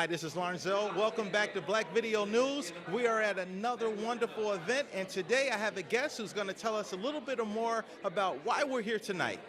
Hi, this is Lawrence. Welcome back to Black Video News. We are at another wonderful event, and today I have a guest who's going to tell us a little bit more about why we're here tonight.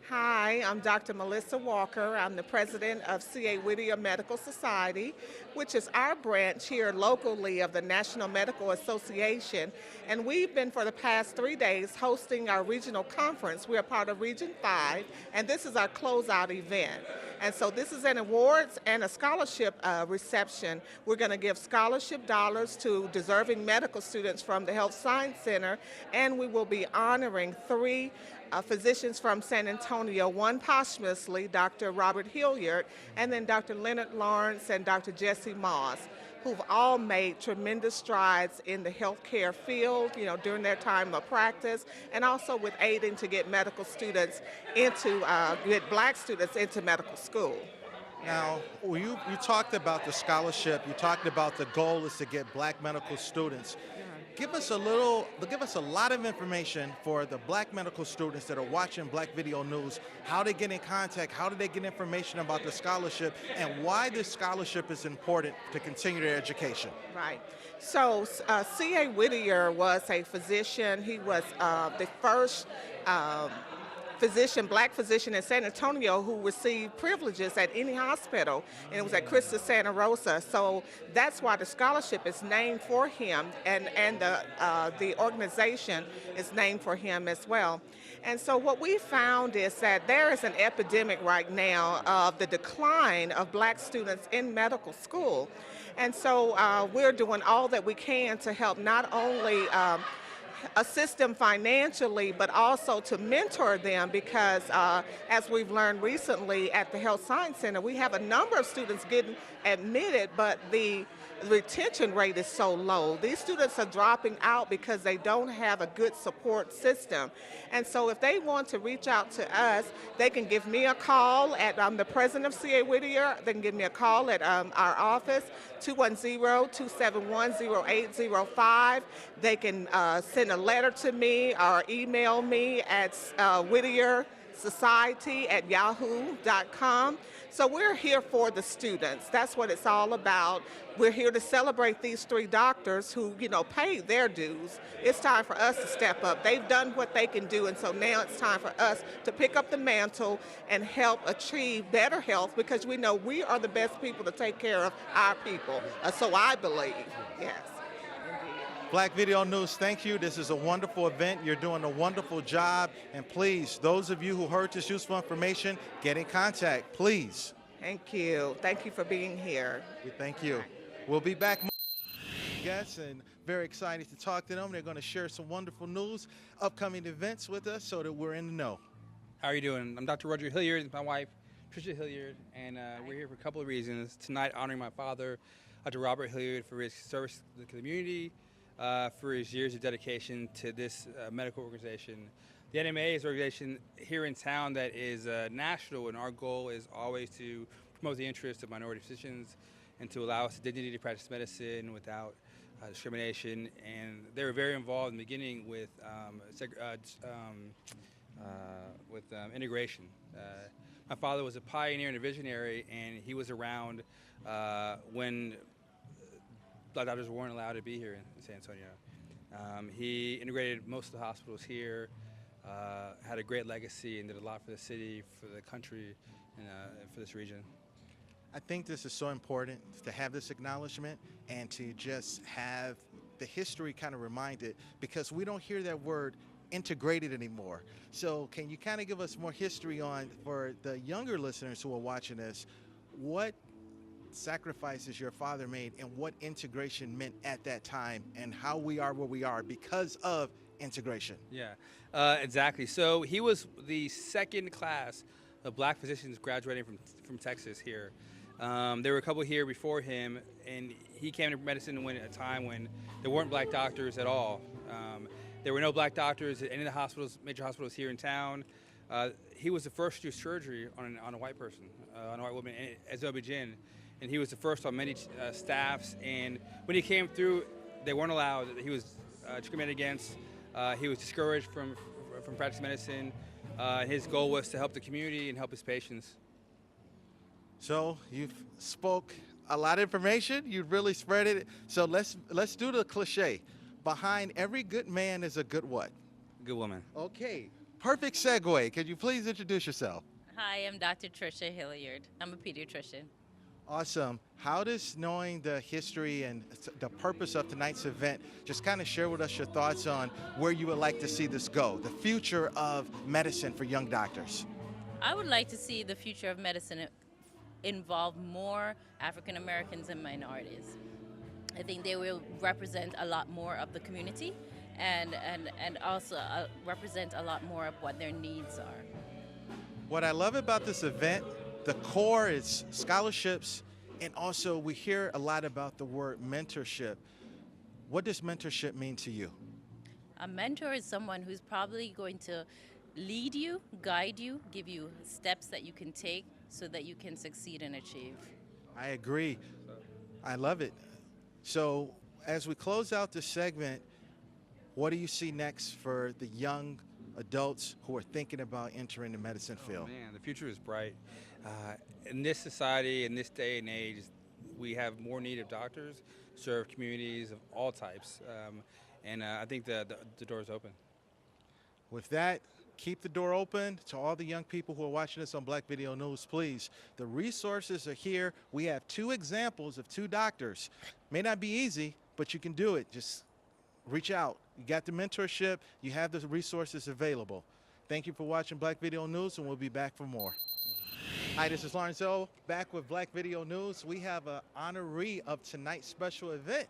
Hi, I'm Dr. Melissa Walker. I'm the president of C.A. Whittier Medical Society, which is our branch here locally of the National Medical Association. And we've been for the past 3 days hosting our regional conference. We're part of Region 5, and this is our closeout event. And so this is an awards and a scholarship reception. We're going to give scholarship dollars to deserving medical students from the Health Science Center, and we will be honoring 3 physicians from San Antonio, one posthumously, Dr. Robert Hilliard, and then Dr. Leonard Lawrence and Dr. Jesse Moss, who've all made tremendous strides in the healthcare field, during their time of practice, and also with aiding to get medical students into, get black students into medical school. Now, you talked about the scholarship, you talked about the goal is to get black medical students. Give us a lot of information for the black medical students that are watching Black Video News, how they get in contact, how do they get information about the scholarship, and why this scholarship is important to continue their education. Right. So C.A. Whittier was a physician. He was the first black physician in San Antonio who received privileges at any hospital, and it was at Christus Santa Rosa. So that's why the scholarship is named for him, and the organization is named for him as well. And so what we found is that there is an epidemic right now of the decline of black students in medical school. And so we're doing all that we can to help not only assist them financially, but also to mentor them, because as we've learned recently at the Health Science Center, we have a number of students getting admitted, but the retention rate is so low. These students are dropping out because they don't have a good support system. And so if they want to reach out to us, they can give me a call at, I'm the president of C.A. Whittier. They can give me a call at our office, 210-271-0805. They can send a letter to me or email me at whittiersociety@yahoo.com. So we're here for the students. That's what it's all about. We're here to celebrate these 3 doctors who, paid their dues. It's time for us to step up. They've done what they can do, and so now it's time for us to pick up the mantle and help achieve better health, because we know we are the best people to take care of our people. So I believe, yes. Black Video News, thank you. This is a wonderful event. You're doing a wonderful job. And please, those of you who heard this useful information, get in contact, please. Thank you. Thank you for being here. We thank you. We'll be back more guests, and very excited to talk to them. They're going to share some wonderful news, upcoming events with us so that we're in the know. How are you doing? I'm Dr. Roger Hilliard, my wife, Tricia Hilliard, and we're here for a couple of reasons. Tonight, honoring my father, Dr. Robert Hilliard, for his service to the community, for his years of dedication to this medical organization. The NMA is an organization here in town that is national, and our goal is always to promote the interests of minority physicians and to allow us the dignity to practice medicine without discrimination. And they were very involved in the beginning with integration. My father was a pioneer and a visionary, and he was around when black doctors weren't allowed to be here in San Antonio. He integrated most of the hospitals here, had a great legacy, and did a lot for the city, for the country, and for this region. I think this is so important to have this acknowledgement and to just have the history kind of reminded, because we don't hear that word integrated anymore. So can you kind of give us more history on, for the younger listeners who are watching this, what sacrifices your father made and what integration meant at that time, and how we are where we are because of integration? Yeah, exactly. So he was the second class of black physicians graduating from Texas here. There were a couple here before him, and he came to medicine at a time when there weren't black doctors at all. There were no black doctors at any of the hospitals, major hospitals here in town. He was the first to do surgery on a white person, on a white woman, as OB-GYN, and he was the first on many staffs. And when he came through, they weren't allowed. He was discriminated against. He was discouraged from practicing medicine. His goal was to help the community and help his patients. So you've spoke a lot of information. You really spread it. So let's do the cliche. Behind every good man is a good what? Good woman. Okay, perfect segue. Could you please introduce yourself? Hi, I'm Dr. Trisha Hilliard. I'm a pediatrician. Awesome. How does knowing the history and the purpose of tonight's event, just kind of share with us your thoughts on where you would like to see this go, the future of medicine for young doctors? I would like to see the future of medicine involve more African Americans and minorities. I think they will represent a lot more of the community and also represent a lot more of what their needs are. What I love about this event, the core is scholarships, and also we hear a lot about the word mentorship. What does mentorship mean to you? A mentor is someone who's probably going to lead you, guide you, give you steps that you can take so that you can succeed and achieve. I agree. I love it. So as we close out this segment, what do you see next for the young adults who are thinking about entering the medicine field? Oh, man, the future is bright. In this society, in this day and age, we have more need of doctors, serve communities of all types, and I think the door is open. With that, keep the door open to all the young people who are watching us on Black Video News, please. The resources are here. We have 2 examples of 2 doctors. May not be easy, but you can do it. Just reach out. You got the mentorship. You have the resources available. Thank you for watching Black Video News, and we'll be back for more. Hi, this is Lawrence O, back with Black Video News. We have an honoree of tonight's special event.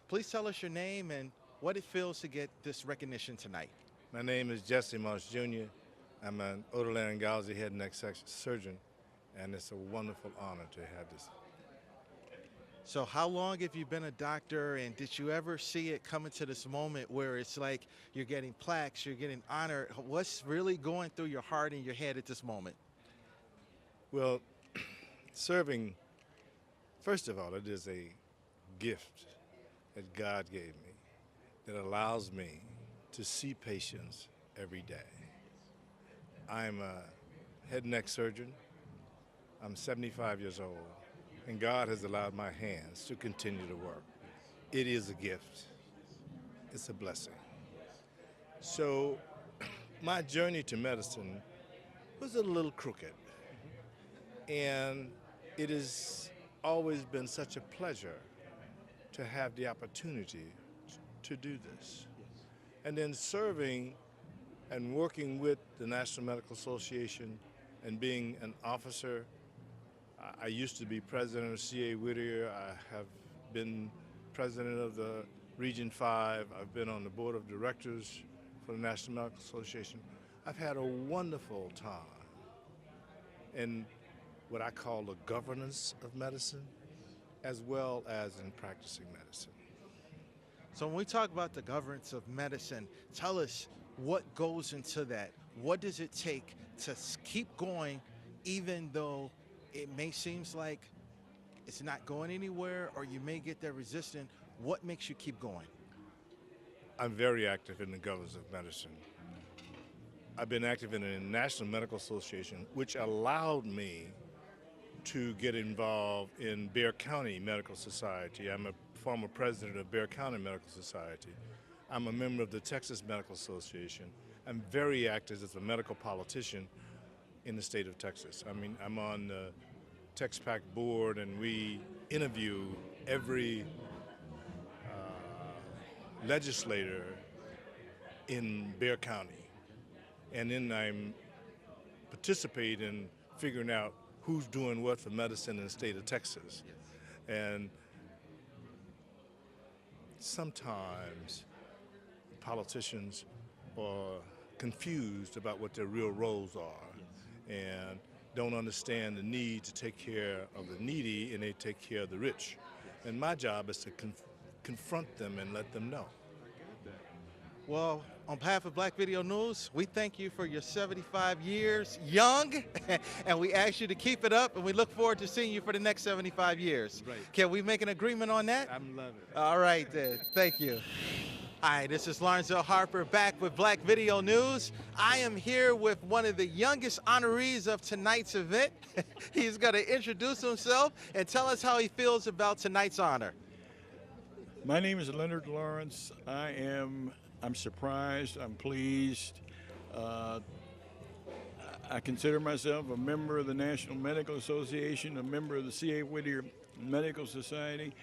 Please tell us your name and what it feels to get this recognition tonight. My name is Jesse Marsh Jr. I'm an otolaryngology head and neck surgeon, and it's a wonderful honor to have this. So how long have you been a doctor, and did you ever see it coming to this moment where it's like you're getting plaques, you're getting honor? What's really going through your heart and your head at this moment? Well, serving, first of all, it is a gift that God gave me that allows me to see patients every day. I'm a head and neck surgeon. I'm 75 years old, and God has allowed my hands to continue to work. It is a gift. It's a blessing. So my journey to medicine was a little crooked, and it has always been such a pleasure to have the opportunity to do this. And then serving and working with the National Medical Association and being an officer. I used to be president of CA Whittier. I have been president of the Region 5. I've been on the board of directors for the National Medical Association. I've had a wonderful time in what I call the governance of medicine, as well as in practicing medicine. So when we talk about the governance of medicine, tell us what goes into that. What does it take to keep going even though it may seem like it's not going anywhere or you may get that resistance? What makes you keep going? I'm very active in the governance of medicine. I've been active in the National Medical Association, which allowed me to get involved in Bexar County Medical Society. I'm a former president of Bexar County Medical Society. I'm a member of the Texas Medical Association. I'm very active as a medical politician in the state of Texas. I mean, I'm on the TexPAC board, and we interview every legislator in Bexar County. And then I'm participate in figuring out who's doing what for medicine in the state of Texas. And sometimes politicians are confused about what their real roles are and don't understand the need to take care of the needy, and they take care of the rich. And my job is to confront them and let them know. Well, on behalf of Black Video News, we thank you for your 75 years young, and we ask you to keep it up, and we look forward to seeing you for the next 75 years. Right. Can we make an agreement on that? I'm loving it. All right, then. Thank you. Hi, this is Lawrence L. Harper back with Black Video News. I am here with one of the youngest honorees of tonight's event. He's going to introduce himself and tell us how he feels about tonight's honor. My name is Leonard Lawrence. I'm surprised, I'm pleased. I consider myself a member of the National Medical Association, a member of the C.A. Whittier Medical Society,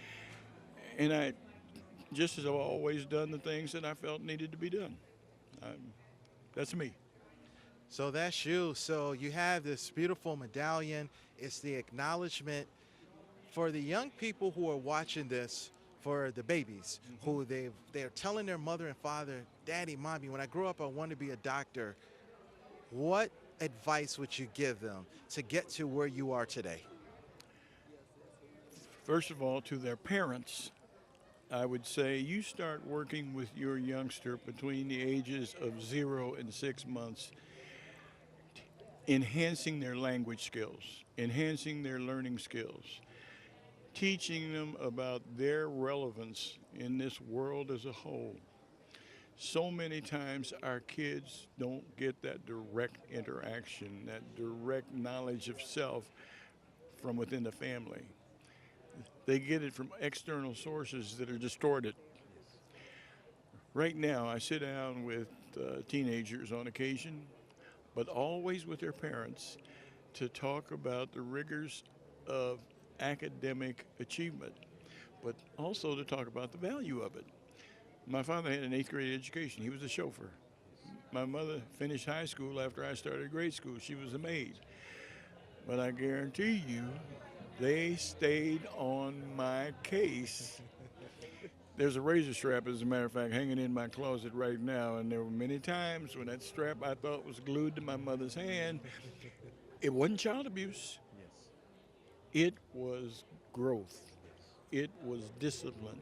and I just as I've always done the things that I felt needed to be done. That's me. So that's you. So you have this beautiful medallion. It's the acknowledgement for the young people who are watching this, for the babies who they're telling their mother and father, Daddy, Mommy, when I grow up, I want to be a doctor. What advice would you give them to get to where you are today? First of all, to their parents, I would say you start working with your youngster between the ages of 0 and 6 months, enhancing their language skills, enhancing their learning skills, teaching them about their relevance in this world as a whole. So many times our kids don't get that direct interaction, that direct knowledge of self from within the family. They get it from external sources that are distorted. Right now, I sit down with teenagers on occasion, but always with their parents, to talk about the rigors of academic achievement, but also to talk about the value of it. My father had an 8th grade education. He was a chauffeur. My mother finished high school after I started grade school. She was a maid. But I guarantee you, they stayed on my case. There's a razor strap, as a matter of fact, hanging in my closet right now, and there were many times when that strap I thought was glued to my mother's hand. It wasn't child abuse. It was growth. It was discipline.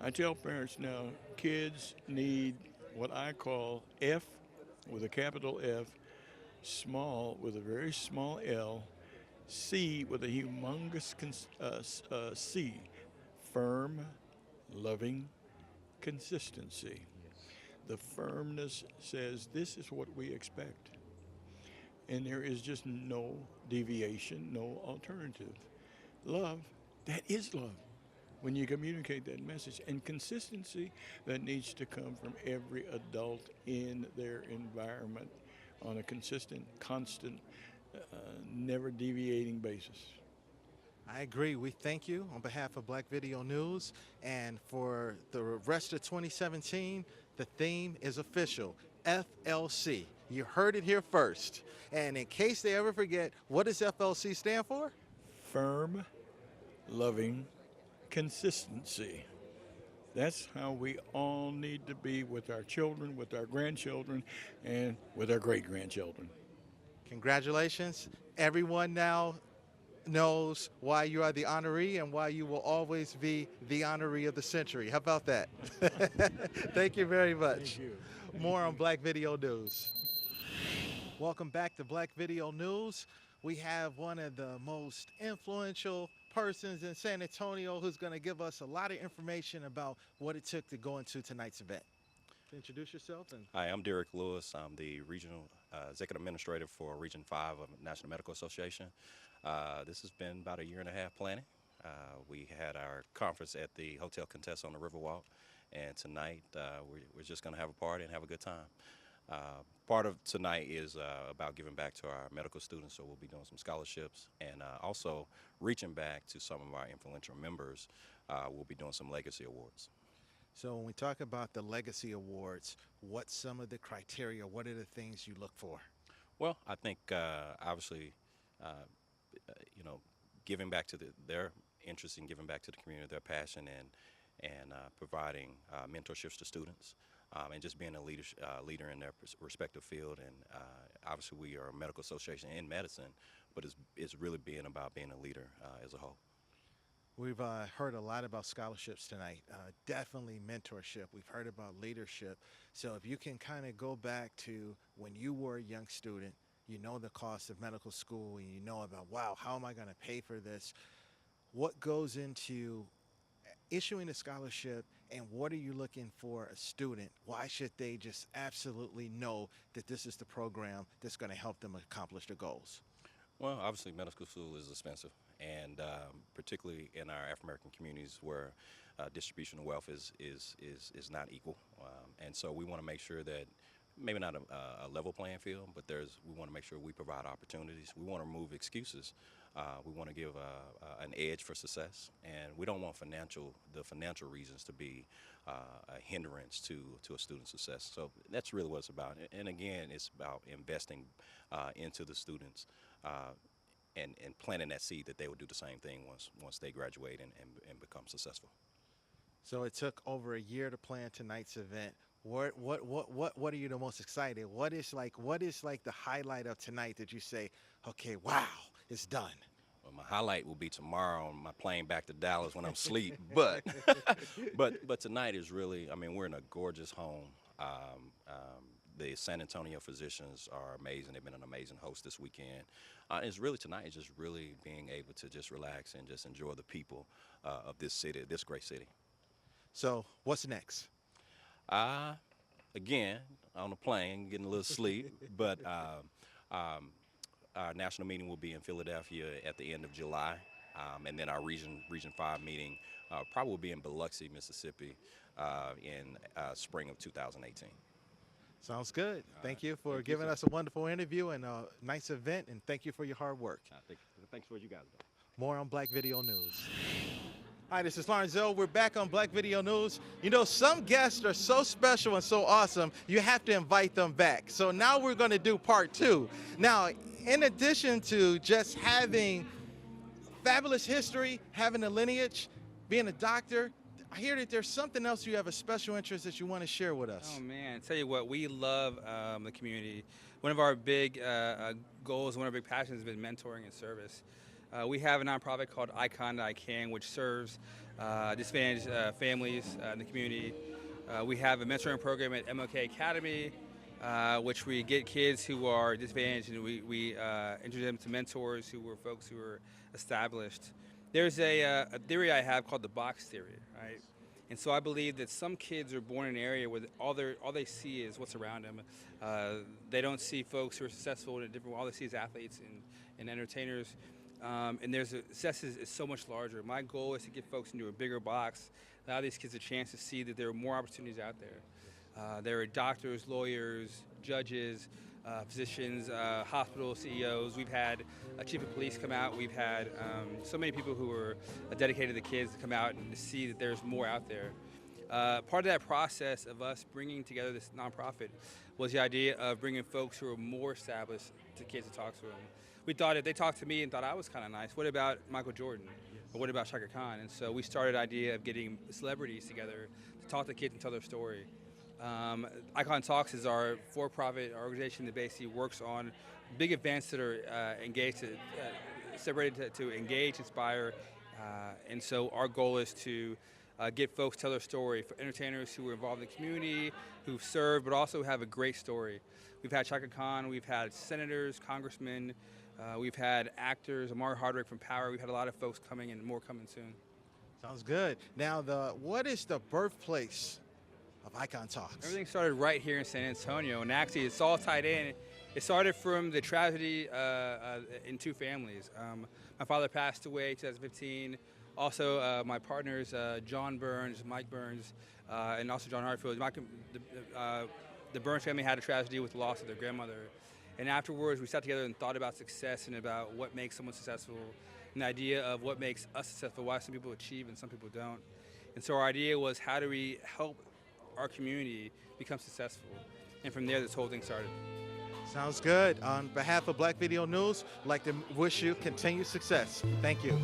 I tell parents now, kids need what I call F with a capital F, small with a very small L, C with a humongous C, firm, loving consistency. The firmness says this is what we expect. And there is just no deviation, no alternative. Love, that is love. When you communicate that message, and consistency that needs to come from every adult in their environment on a consistent, constant, never deviating basis. I agree. We thank you on behalf of Black Video News. And for the rest of 2017, the theme is official, FLC. You heard it here first. And in case they ever forget, what does FLC stand for? Firm, loving consistency. That's how we all need to be with our children, with our grandchildren, and with our great-grandchildren. Congratulations. Everyone now knows why you are the honoree and why you will always be the honoree of the century. How about that? Thank you very much. Thank you. More on Black Video News. Welcome back to Black Video News. We have one of the most influential persons in San Antonio who's going to give us a lot of information about what it took to go into tonight's event. Introduce yourself. Hi, I'm Derek Lewis. I'm the Regional Executive Administrator for Region 5 of the National Medical Association. This has been about a year and a half planning. We had our conference at the Hotel Contessa on the Riverwalk, and tonight we're just going to have a party and have a good time. Part of tonight is about giving back to our medical students, so we'll be doing some scholarships and also reaching back to some of our influential members. We'll be doing some legacy awards. So when we talk about the legacy awards, what's some of the criteria? What are the things you look for? Well, I think obviously, giving back to their interest in giving back to the community, their passion and providing mentorships to students. And just being a leader in their respective field. And obviously we are a medical association in medicine, but it's really being about being a leader as a whole. We've heard a lot about scholarships tonight, definitely mentorship. We've heard about leadership. So if you can kind of go back to when you were a young student, you know the cost of medical school, and you know about, wow, how am I going to pay for this? What goes into issuing a scholarship And what are you looking for a student? Why should they just absolutely know that this is the program that's going to help them accomplish their goals? Well, obviously, medical school is expensive, and particularly in our African American communities where distribution of wealth is not equal, and so we want to make sure that maybe not a level playing field, but we want to make sure we provide opportunities. We want to remove excuses. We want to give an edge for success, and we don't want the financial reasons to be a hindrance to a student's success. So that's really what it's about. And again, it's about investing into the students and planting that seed that they will do the same thing once they graduate and become successful. So it took over a year to plan tonight's event. What are you the most excited? What is like the highlight of tonight that you say, okay, wow, it's done? Well, my highlight will be tomorrow on my plane back to Dallas when I'm asleep. But tonight is really, I mean, we're in a gorgeous home. The San Antonio physicians are amazing. They've been an amazing host this weekend. It's really tonight is just really being able to just relax and just enjoy the people of this city, this great city. So what's next? Again, on the plane, getting a little sleep, but our national meeting will be in Philadelphia at the end of July, and then our Region 5 meeting probably will be in Biloxi, Mississippi, in spring of 2018. Sounds good. Thank you for giving us a wonderful interview and a nice event, and thank you for your hard work. Thanks for what you guys do. More on Black Video News. Hi, this is Lawrence Zoe. We're back on Black Video News. You know, some guests are so special and so awesome, you have to invite them back. So now we're going to do part 2. Now, in addition to just having fabulous history, having a lineage, being a doctor, I hear that there's something else you have a special interest that you want to share with us. Oh man, tell you what, we love the community. One of our big goals, one of our big passions has been mentoring and service. We have a nonprofit called Icon I Can, which serves disadvantaged families in the community. We have a mentoring program at MLK Academy, which we get kids who are disadvantaged and we introduce them to mentors who were folks who were established. There's a theory I have called the box theory, right? And so I believe that some kids are born in an area where all they see is what's around them. They don't see folks who are successful in a different way. All they see is athletes and entertainers. And success is so much larger. My goal is to get folks into a bigger box, allow these kids a chance to see that there are more opportunities out there. There are doctors, lawyers, judges, physicians, hospital CEOs. We've had a chief of police come out. We've had so many people who are dedicated to the kids to come out and to see that there's more out there. Part of that process of us bringing together this nonprofit was the idea of bringing folks who are more established to kids to talk to them. We thought if they talked to me and thought I was kind of nice, what about Michael Jordan? Or what about Shaka Khan? And so we started the idea of getting celebrities together to talk to kids and tell their story. Icon Talks is our for-profit organization that basically works on big events that are separated to engage, inspire, and so our goal is to get folks to tell their story, for entertainers who are involved in the community, who've served, but also have a great story. We've had Shaka Khan, we've had senators, congressmen, we've had actors, Amari Hardwick from Power. We've had a lot of folks coming and more coming soon. Sounds good. Now, what is the birthplace of Icon Talks? Everything started right here in San Antonio, and actually it's all tied in. It started from the tragedy in 2 families. My father passed away in 2015. Also, my partners, John Burns, Mike Burns, and also John Hartfield. The Burns family had a tragedy with the loss of their grandmother. And afterwards, we sat together and thought about success and about what makes someone successful, and the idea of what makes us successful, why some people achieve and some people don't. And so our idea was, how do we help our community become successful? And from there, this whole thing started. Sounds good. On behalf of Black Video News, I'd like to wish you continued success. Thank you.